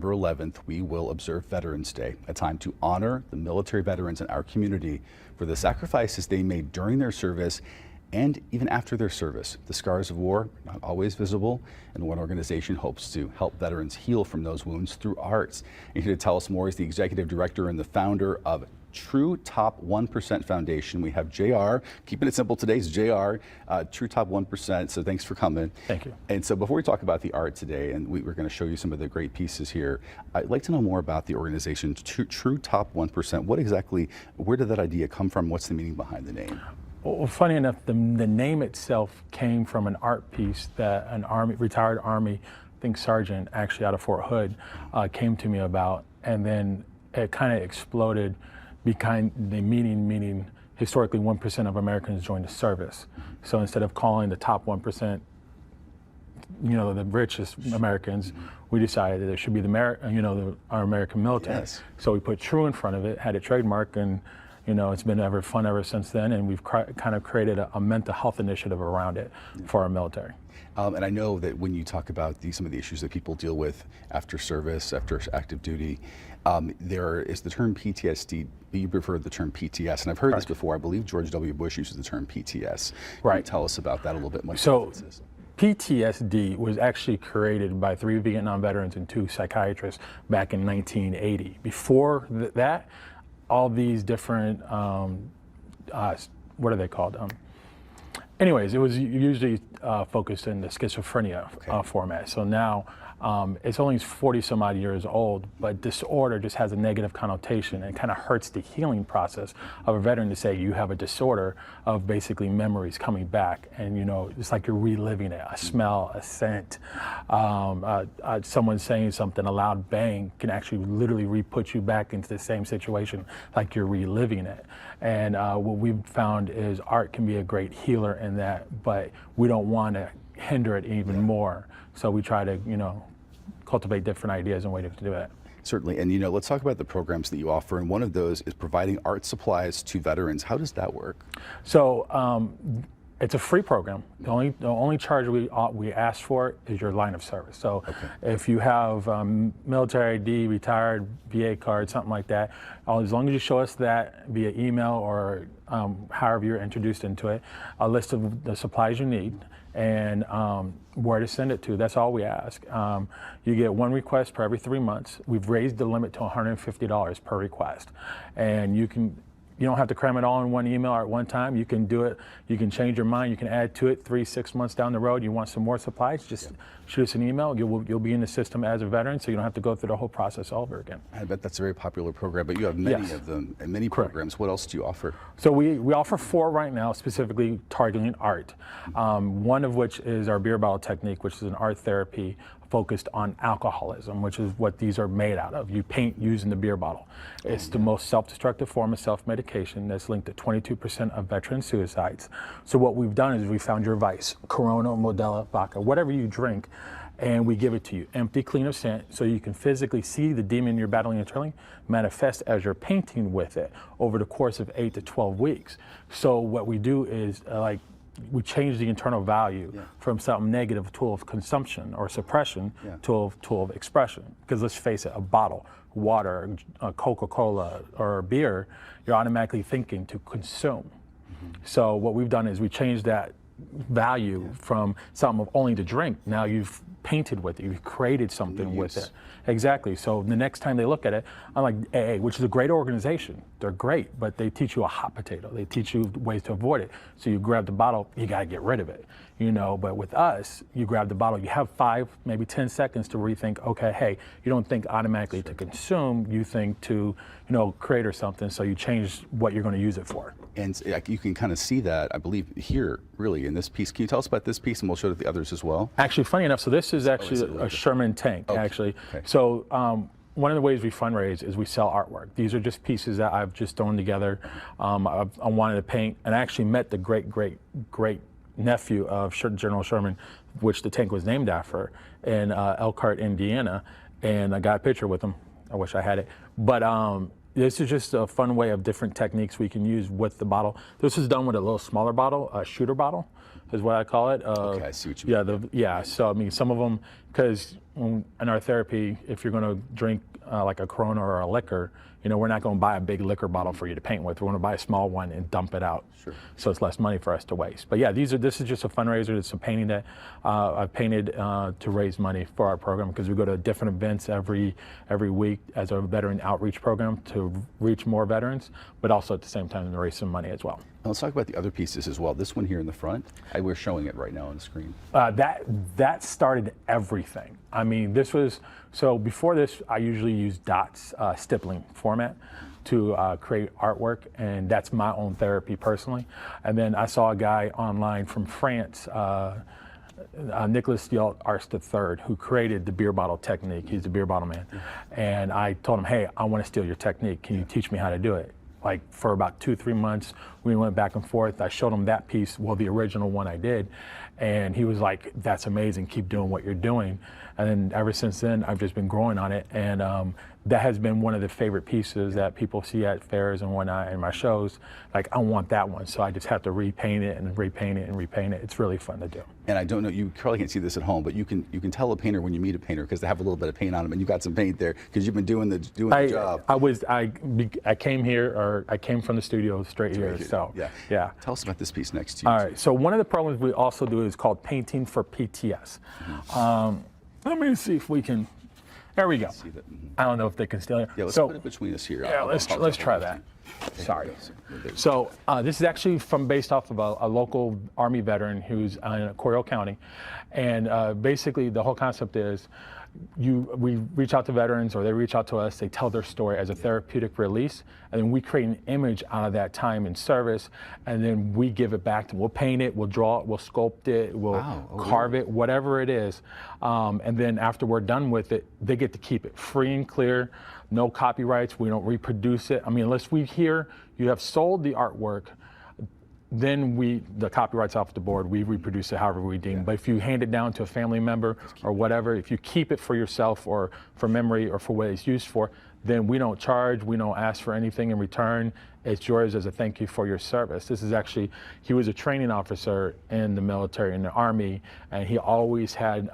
November 11th, we will observe Veterans Day, a time to honor the military veterans in our community for the sacrifices they made during their service and even after their service. The scars of war are not always visible, and one organization hopes to help veterans heal from those wounds through arts. And here to tell us more is the executive director and the founder of True Top 1% Foundation. We have JR, keeping it simple today, is JR, True Top 1%. So thanks for coming. Thank you. And so before we talk about the art today, and we're going to show you some of the great pieces here, I'd like to know more about the organization True Top 1%. What exactly, where did that idea come from? What's the meaning behind the name? Well, funny enough, the name itself came from an art piece that an retired Army, I think sergeant, actually out of Fort Hood, came to me about, and then it kind of exploded behind the meaning historically 1% of Americans join the service. So instead of calling the top 1%, the richest Americans, we decided that it should be our American military. Yes. So we put True in front of it, had it trademarked, and it's been fun ever since then, and we've kind of created a mental health initiative around it for our military. And I know that when you talk about some of the issues that people deal with after service, after active duty, there is the term PTSD, but you prefer the term PTS. And I've heard this before. I believe George W. Bush uses the term PTS. Can you tell us about that a little bit more? So PTSD was actually created by 3 Vietnam veterans and 2 psychiatrists back in 1980. Before that, all these different, what are they called? Anyways, it was usually focused in the schizophrenia format. So now it's only 40 some odd years old, but disorder just has a negative connotation and kind of hurts the healing process of a veteran to say you have a disorder of basically memories coming back, and it's like you're reliving it. A smell, a scent, someone saying something, a loud bang can actually literally re-put you back into the same situation like you're reliving it. And what we've found is art can be a great healer in that, but we don't want to hinder it even more. So we try to, cultivate different ideas and ways to do it. Certainly. And, let's talk about the programs that you offer. And one of those is providing art supplies to veterans. How does that work? So it's a free program. The only charge we ask for is your line of service. So if you have military ID, retired, VA card, something like that, as long as you show us that via email or however you're introduced into it, a list of the supplies you need, and where to send it to. That's all we ask. You get 1 request per every 3 months. We've raised the limit to $150 per request, and you don't have to cram it all in one email or at one time. You can do it. You can change your mind. You can add to it 3-6 months down the road. You want some more supplies, just shoot us an email. You'll be in the system as a veteran, so you don't have to go through the whole process all over again. I bet that's a very popular program, but you have many of them and many programs. What else do you offer? So we offer 4 right now, specifically targeting art. One of which is our beer bottle technique, which is an art therapy focused on alcoholism, which is what these are made out of. You paint using the beer bottle. It's the most self-destructive form of self-medication that's linked to 22% of veteran suicides. So what we've done is we found your vice, Corona, Modelo, vodka, whatever you drink, and we give it to you, empty, clean of scent, so you can physically see the demon you're battling internally manifest as you're painting with it over the course of 8 to 12 weeks. So what we do is we change the internal value from something negative, a tool of consumption or suppression, to a tool of expression. Because let's face it, a bottle, water, Coca-Cola, or beer, you're automatically thinking to consume. So what we've done is we changed that value from something of only to drink. Now you've painted with it, you've created something with it. Exactly. So the next time they look at it, unlike AA, which is a great organization, they're great, but they teach you a hot potato. They teach you ways to avoid it. So you grab the bottle, you got to get rid of it. But with us, you grab the bottle, you have 5, maybe 10 seconds to rethink, okay, hey, you don't think automatically to consume, you think to, create or something, so you change what you're going to use it for. And you can kind of see that, I believe, here, really, in this piece. Can you tell us about this piece, and we'll show it to the others as well? Actually, funny enough, so this is actually a Sherman tank, actually. So one of the ways we fundraise is we sell artwork. These are just pieces that I've just thrown together. I wanted to paint, and I actually met the great nephew of General Sherman, which the tank was named after, in Elkhart, Indiana, and I got a picture with him. I wish I had it. But this is just a fun way of different techniques we can use with the bottle. This is done with a little smaller bottle, a shooter bottle. is what I call it. Okay, I see what you mean. Yeah. So I mean, some of them, because in our therapy, if you're going to drink like a Corona or a liquor, you know, we're not going to buy a big liquor bottle for you to paint with. We're going to buy a small one and dump it out. Sure. So it's less money for us to waste. But yeah, this is just a fundraiser. It's a painting that I've painted to raise money for our program, because we go to different events every week as a veteran outreach program to reach more veterans, but also at the same time to raise some money as well. Now let's talk about the other pieces as well. This one here in the front, we're showing it right now on the screen. That started everything. I mean, so before this, I usually use dots, stippling format to create artwork, and that's my own therapy personally. And then I saw a guy online from France, Nicholas Yalt Arst III, who created the beer bottle technique. He's the beer bottle man. And I told him, hey, I want to steal your technique. Can you teach me how to do it? Like for about 2-3 months, we went back and forth. I showed him that piece, well, the original one I did, and he was like, that's amazing, keep doing what you're doing. And then ever since then, I've just been growing on it, and that has been one of the favorite pieces that people see at fairs and whatnot in my shows. Like, I want that one, so I just have to repaint it and repaint it and repaint it. It's really fun to do. And I don't know, you probably can't see this at home, but you can tell a painter when you meet a painter, because they have a little bit of paint on them, and you got some paint there because you've been doing the job. I came here, or I came from the studio straight here. So yeah. Tell us about this piece next to you. All right. So one of the programs we also do is called Painting for PTS. Let me see if we can. There we go. I don't know if they can still hear. Yeah, let's put it between us here. Yeah, let's try that. Sorry. So this is actually based off of a local Army veteran who's in Coryell County, and basically the whole concept is we reach out to veterans, or they reach out to us, they tell their story as a therapeutic release, and then we create an image out of that time in service, and then we give it back to them. We'll paint it, we'll draw it, we'll sculpt it, we'll carve it, whatever it is, and then after we're done with it, they get to keep it free and clear, no copyrights, we don't reproduce it. I mean, unless we hear you have sold the artwork, then the copyright's off the board, we reproduce it however we deem. But if you hand it down to a family member or whatever, if you keep it for yourself or for memory or for what it's used for, then we don't charge, we don't ask for anything in return. It's yours as a thank you for your service. This is actually, he was a training officer in the military, in the Army, and he always had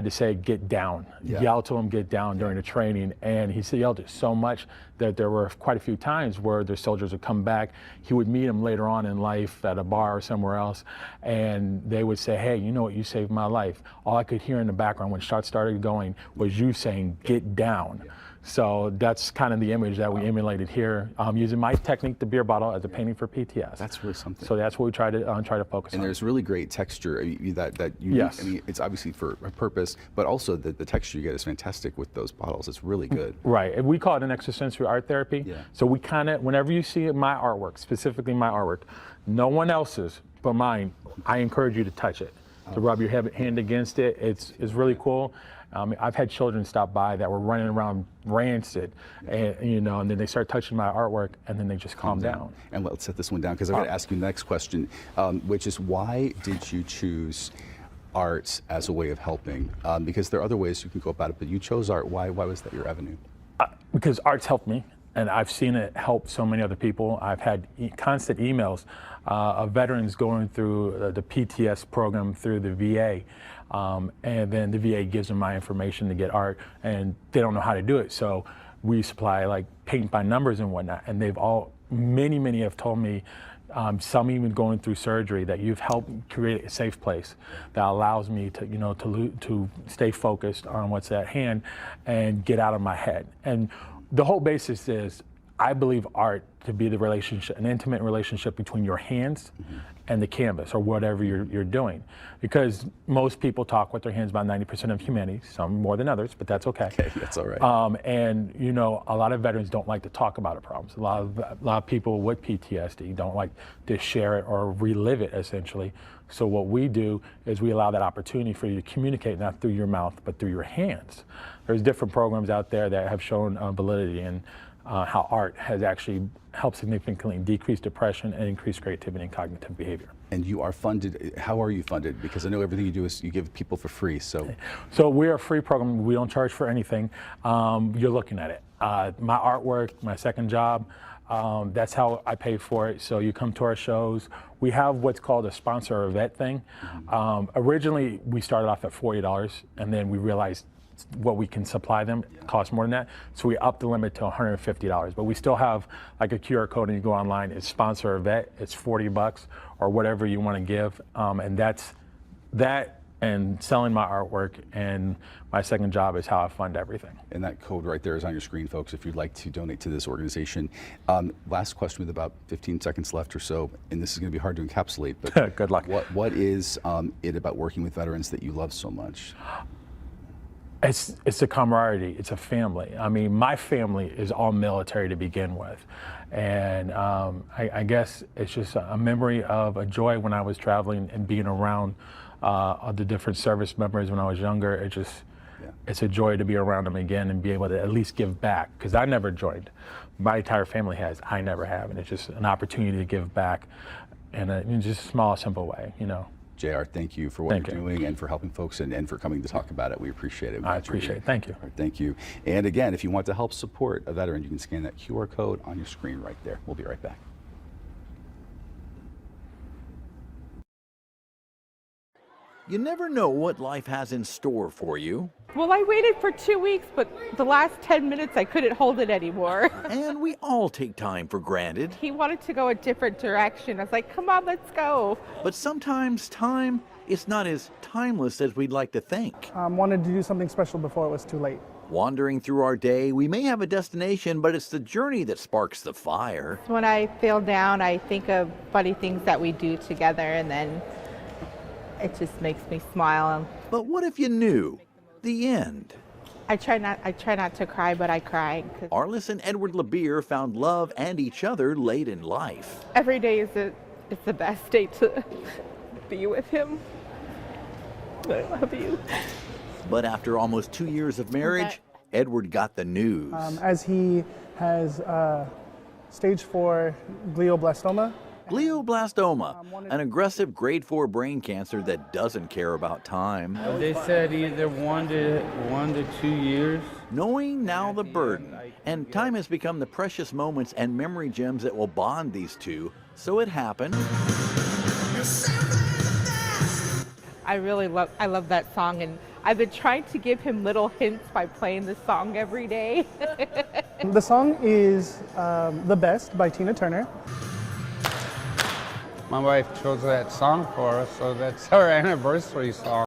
to say, get down. Yell to him, get down during the training. And he yelled it so much that there were quite a few times where the soldiers would come back. He would meet them later on in life at a bar or somewhere else, and they would say, hey, you know what, you saved my life. All I could hear in the background when shots started going was you saying, get down. So that's kind of the image that we emulated here, using my technique, the beer bottle, as a painting for PTS. That's really something. So that's what we try to focus on. And there's really great texture that you. Yes. I mean, it's obviously for a purpose, but also the texture you get is fantastic with those bottles. It's really good. Right. And we call it an extrasensory art therapy. Yeah. So we kind of, whenever you see my artwork, specifically my artwork, no one else's but mine, I encourage you to touch it, to rub your hand against it. It's really cool. I've had children stop by that were running around rancid, and and then they start touching my artwork, and then they just calm down. And let's set this one down, because I'm going to ask you the next question, which is, why did you choose art as a way of helping? Because there are other ways you can go about it, but you chose art. Why was that your avenue? Because art's helped me, and I've seen it help so many other people. I've had constant emails of veterans going through the PTS program through the VA. And then the VA gives them my information to get art, and they don't know how to do it. So we supply like paint by numbers and whatnot. And many have told me, some even going through surgery, that you've helped create a safe place that allows me to stay focused on what's at hand and get out of my head. And the whole basis is, I believe art to be an intimate relationship between your hands and the canvas, or whatever you're doing. Because most people talk with their hands about 90% of humanity, some more than others, but that's okay. Okay, that's all right. And a lot of veterans don't like to talk about their problems. A lot of people with PTSD don't like to share it or relive it, essentially. So what we do is we allow that opportunity for you to communicate, not through your mouth, but through your hands. There's different programs out there that have shown validity in how art has actually helped significantly decrease depression and increase creativity and cognitive behavior. And you are funded. How are you funded? Because I know everything you do is you give people for free. So we're a free program. We don't charge for anything. You're looking at it. My artwork, my second job, That's how I pay for it. So you come to our shows. We have what's called a sponsor event thing. Originally, we started off at $40, and then we realized what we can supply them costs more than that. So we upped the limit to $150. But we still have like a QR code, and you go online. It's sponsor event. It's $40 or whatever you want to give, and that's that. And selling my artwork and my second job is how I fund everything. And that code right there is on your screen, folks, if you'd like to donate to this organization. Last question with about 15 seconds left or so, and this is going to be hard to encapsulate, but Good luck. What is it about working with veterans that you love so much? It's a camaraderie. It's a family. I mean, my family is all military to begin with. And I guess it's just a memory of a joy when I was traveling and being around the different service members when I was younger. It's a joy to be around them again and be able to at least give back, because I never joined. My entire family has. I never have, and it's just an opportunity to give back in just a small, simple way, you know. JR, thank you for what you're doing and for helping folks and for coming to talk about it. We appreciate it. I appreciate it. Thank you. All right, thank you. And again, if you want to help support a veteran, you can scan that QR code on your screen right there. We'll be right back. You never know what life has in store for you. Well, I waited for 2 weeks, but the last 10 minutes I couldn't hold it anymore. And we all take time for granted. He wanted to go a different direction. I was like, come on, let's go. But sometimes time is not as timeless as we'd like to think. Wanted to do something special before it was too late. Wandering through our day, we may have a destination, but it's the journey that sparks the fire. When I feel down, I think of funny things that we do together, and then it just makes me smile. But what if you knew the end? I try not to cry, but I cry. Arliss and Edward LeBeer found love and each other late in life. Every day is the best day to be with him. I love you. But after almost 2 years of marriage, Edward got the news. As he has stage 4 glioblastoma. Glioblastoma, an aggressive grade 4 brain cancer that doesn't care about time. They said either 1 to 2 years. Knowing now the burden, and time has become the precious moments and memory gems that will bond these two, so it happened. I love that song, and I've been trying to give him little hints by playing the song every day. The song is The Best by Tina Turner. My wife chose that song for us, so that's our anniversary song.